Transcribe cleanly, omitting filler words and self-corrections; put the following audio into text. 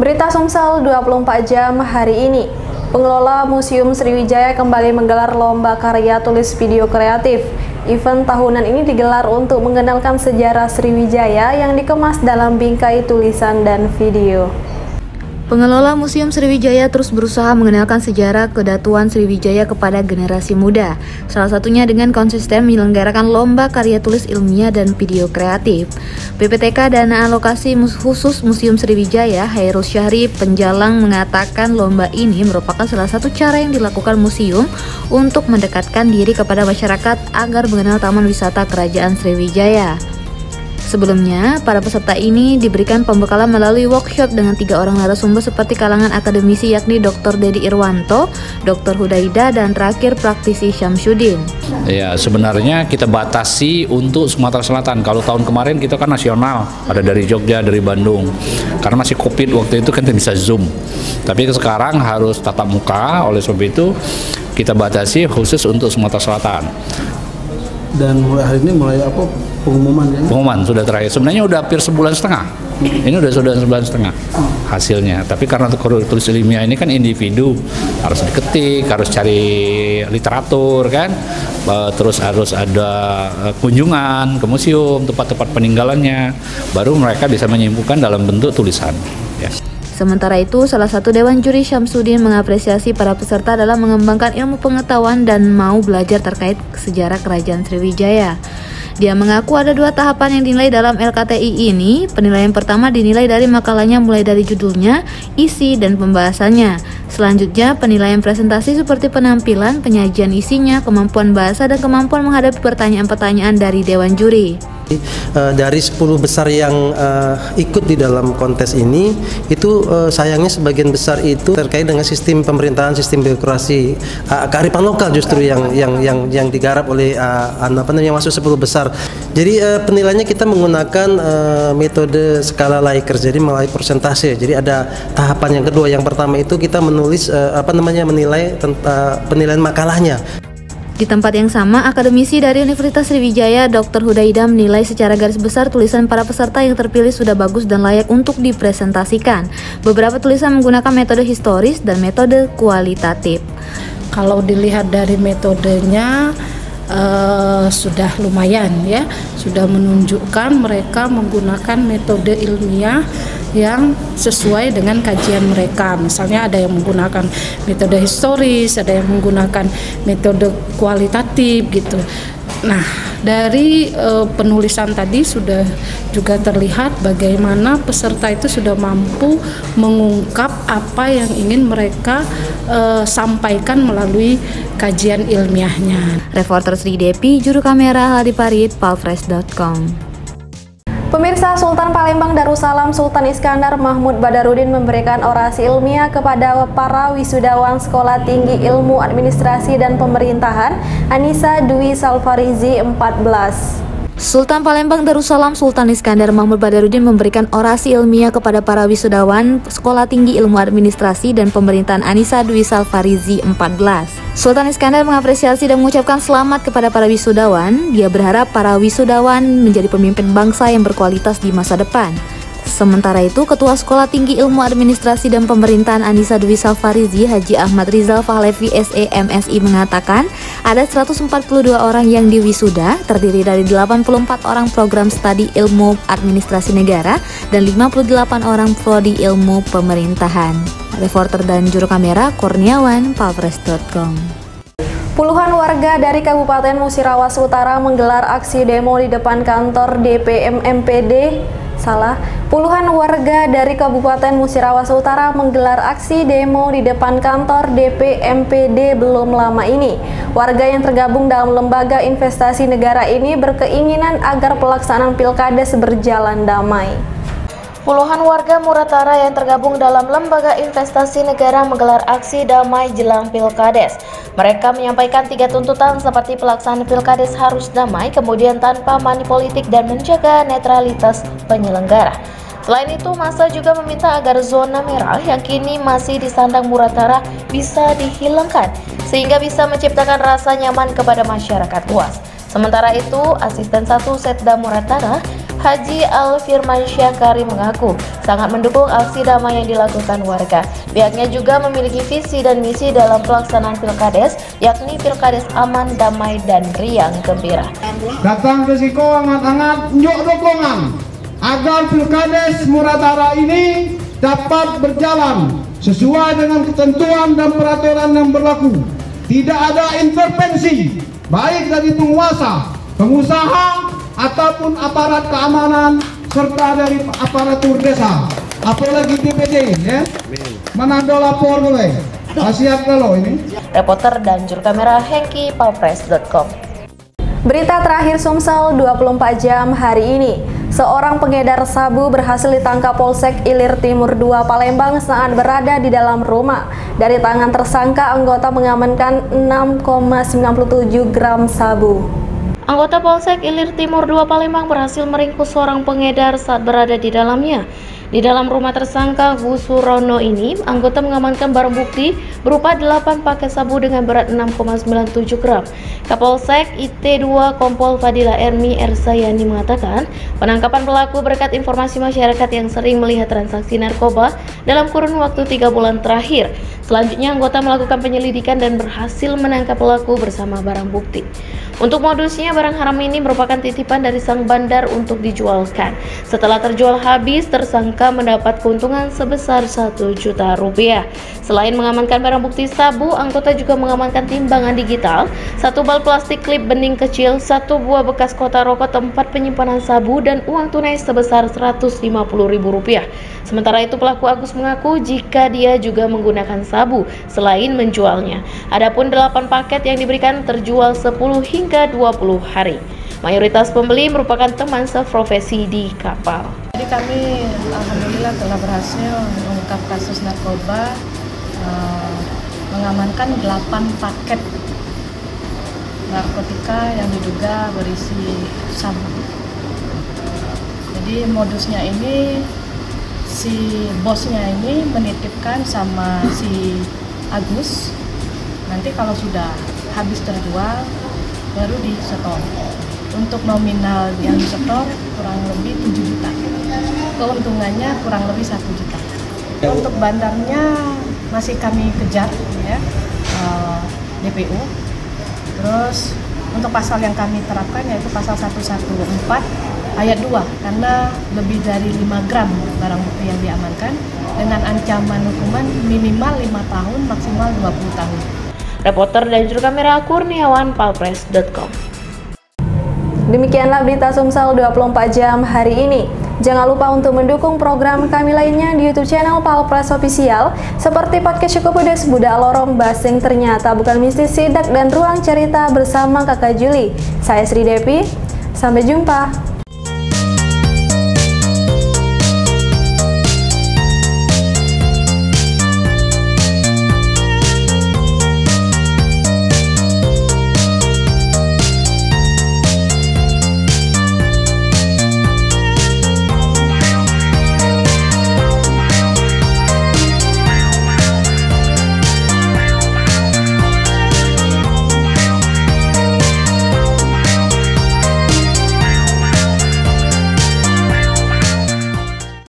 Berita Sumsel 24 jam hari ini. Pengelola Museum Sriwijaya kembali menggelar lomba karya tulis video kreatif. Event tahunan ini digelar untuk mengenalkan sejarah Sriwijaya yang dikemas dalam bingkai tulisan dan video. Pengelola Museum Sriwijaya terus berusaha mengenalkan sejarah kedatuan Sriwijaya kepada generasi muda, salah satunya dengan konsisten menyelenggarakan lomba karya tulis ilmiah dan video kreatif. PPTK Dana Alokasi Khusus Museum Sriwijaya, Hairul Syahri Penjalang mengatakan lomba ini merupakan salah satu cara yang dilakukan museum untuk mendekatkan diri kepada masyarakat agar mengenal Taman Wisata Kerajaan Sriwijaya. Sebelumnya, para peserta ini diberikan pembekalan melalui workshop dengan 3 orang narasumber seperti kalangan akademisi yakni Dr. Dedi Irwanto, Dr. Hudaida, dan terakhir praktisi Syamsuddin. Ya, sebenarnya kita batasi untuk Sumatera Selatan. Kalau tahun kemarin kita kan nasional, ada dari Jogja, dari Bandung. Karena masih Covid waktu itu kan bisa Zoom. Tapi sekarang harus tatap muka, oleh sebab itu kita batasi khusus untuk Sumatera Selatan. Dan mulai hari ini pengumuman ya? Pengumuman sudah terakhir. Sebenarnya udah hampir sebulan setengah. Ini sudah sebulan setengah hasilnya. Tapi karena tulis ilmiah ini kan individu, harus diketik, harus cari literatur kan, terus harus ada kunjungan ke museum, tempat-tempat peninggalannya, baru mereka bisa menyimpulkan dalam bentuk tulisan. Ya. Sementara itu, salah satu Dewan Juri Syamsuddin mengapresiasi para peserta dalam mengembangkan ilmu pengetahuan dan mau belajar terkait sejarah Kerajaan Sriwijaya. Dia mengaku ada 2 tahapan yang dinilai dalam LKTI ini. Penilaian pertama dinilai dari makalahnya mulai dari judulnya, isi, dan pembahasannya. Selanjutnya, penilaian presentasi seperti penampilan, penyajian isinya, kemampuan bahasa, dan kemampuan menghadapi pertanyaan-pertanyaan dari Dewan Juri. Dari 10 besar yang ikut di dalam kontes ini, itu sayangnya sebagian besar itu terkait dengan sistem pemerintahan, sistem birokrasi, kearifan lokal justru yang digarap oleh yang masuk 10 besar. Jadi penilaiannya kita menggunakan metode skala Likert, jadi melalui persentase. Jadi ada tahapan yang kedua. Yang pertama itu kita menulis menilai penilaian makalahnya. Di tempat yang sama, akademisi dari Universitas Sriwijaya, Dr. Hudaida menilai secara garis besar tulisan para peserta yang terpilih sudah bagus dan layak untuk dipresentasikan. Beberapa tulisan menggunakan metode historis dan metode kualitatif. Kalau dilihat dari metodenya, sudah lumayan ya, sudah menunjukkan mereka menggunakan metode ilmiah yang sesuai dengan kajian mereka. Misalnya ada yang menggunakan metode historis, ada yang menggunakan metode kualitatif gitu. Nah, dari penulisan tadi sudah juga terlihat bagaimana peserta itu sudah mampu mengungkap apa yang ingin mereka sampaikan melalui kajian ilmiahnya. Reporter Sri Depi, juru kamera Hadi Parit, palfresh.com. Pemirsa, Sultan Palembang Darussalam Sultan Iskandar Mahmud Badarudin memberikan orasi ilmiah kepada para wisudawan Sekolah Tinggi Ilmu Administrasi dan Pemerintahan Anissa Dwi Salfarizi 14. Sultan Palembang Darussalam Sultan Iskandar Mahmud Badarudin memberikan orasi ilmiah kepada para wisudawan Sekolah Tinggi Ilmu Administrasi dan Pemerintahan Anissa Dwi Salfarizi 14. Sultan Iskandar mengapresiasi dan mengucapkan selamat kepada para wisudawan. Dia berharap para wisudawan menjadi pemimpin bangsa yang berkualitas di masa depan. Sementara itu, Ketua Sekolah Tinggi Ilmu Administrasi dan Pemerintahan Anissa Dwi Salfarizi, Haji Ahmad Rizal Fahlevi SE MSI mengatakan ada 142 orang yang diwisuda, terdiri dari 84 orang program studi ilmu administrasi negara dan 58 orang prodi ilmu pemerintahan. Reporter dan juru kamera Kurniawan, palfresh.com. Puluhan warga dari Kabupaten Musirawas Utara menggelar aksi demo di depan kantor Puluhan warga dari Kabupaten Musirawas Utara menggelar aksi demo di depan kantor DPMPD belum lama ini. Warga yang tergabung dalam lembaga investasi negara ini berkeinginan agar pelaksanaan pilkades berjalan damai. Puluhan warga Muratara yang tergabung dalam Lembaga Investasi Negara menggelar aksi damai jelang Pilkades. Mereka menyampaikan 3 tuntutan seperti pelaksanaan Pilkades harus damai, kemudian tanpa money politik dan menjaga netralitas penyelenggara. Selain itu, massa juga meminta agar zona merah yang kini masih disandang Muratara bisa dihilangkan, sehingga bisa menciptakan rasa nyaman kepada masyarakat luas. Sementara itu, Asisten 1 Setda Muratara, Haji Al-Firmansyah Karim mengaku sangat mendukung aksi damai yang dilakukan warga. Pihaknya juga memiliki visi dan misi dalam pelaksanaan Pilkades, yakni Pilkades aman, damai, dan riang gembira. Datang risiko hangat-hangat nyok dukungan agar Pilkades Muratara ini dapat berjalan sesuai dengan ketentuan dan peraturan yang berlaku. Tidak ada intervensi baik dari penguasa, pengusaha, ataupun aparat keamanan serta dari aparatur desa, apalagi DPD ya. Mana ada lapor gue? Siap kalau ini. Reporter dan juru kamera Hengki, palpres.com. Berita terakhir Sumsel 24 jam hari ini. Seorang pengedar sabu berhasil ditangkap Polsek Ilir Timur 2 Palembang saat berada di dalam rumah. Dari tangan tersangka, anggota mengamankan 6,97 gram sabu. Anggota Polsek Ilir Timur 2 Palembang berhasil meringkus seorang pengedar saat berada di dalamnya. Di dalam rumah tersangka Gus Surono ini, anggota mengamankan barang bukti berupa 8 paket sabu dengan berat 6,97 gram. Kapolsek IT2 Kompol Fadila Ermi Ersayani mengatakan, penangkapan pelaku berkat informasi masyarakat yang sering melihat transaksi narkoba dalam kurun waktu 3 bulan terakhir. Selanjutnya, anggota melakukan penyelidikan dan berhasil menangkap pelaku bersama barang bukti. Untuk modusnya, barang haram ini merupakan titipan dari sang bandar untuk dijualkan. Setelah terjual habis, tersangka mendapat keuntungan sebesar 1 juta rupiah. Selain mengamankan barang bukti sabu, anggota juga mengamankan timbangan digital, 1 bal plastik klip bening kecil, 1 buah bekas kotak rokok, tempat penyimpanan sabu, dan uang tunai sebesar Rp150.000. Sementara itu, pelaku Agus mengaku jika dia juga menggunakan sabu selain menjualnya. Adapun 8 paket yang diberikan terjual 10 hingga 20 hari. Mayoritas pembeli merupakan teman seprofesi di kapal. Jadi kami alhamdulillah telah berhasil mengungkap kasus narkoba, mengamankan 8 paket narkotika yang diduga berisi sabu. Jadi modusnya ini, si bosnya ini menitipkan sama si Agus, nanti kalau sudah habis terjual baru disetor. Untuk nominal yang disetor kurang lebih 7 juta, keuntungannya kurang lebih 1 juta. Untuk bandarnya masih kami kejar ya, DPU. Terus untuk pasal yang kami terapkan yaitu pasal 114 ayat 2, karena lebih dari 5 gram barang bukti yang diamankan dengan ancaman hukuman minimal 5 tahun maksimal 20 tahun. Reporter dan juru kamera Kurniawan, palpres.com. Demikianlah berita Sumsel 24 jam hari ini. Jangan lupa untuk mendukung program kami lainnya di YouTube channel Palpres Official seperti podcast Cukup Pedes, Budak Lorong, Basing Ternyata Bukan Mistis, Sidak, dan Ruang Cerita bersama Kakak Juli. Saya Sri Devi, sampai jumpa.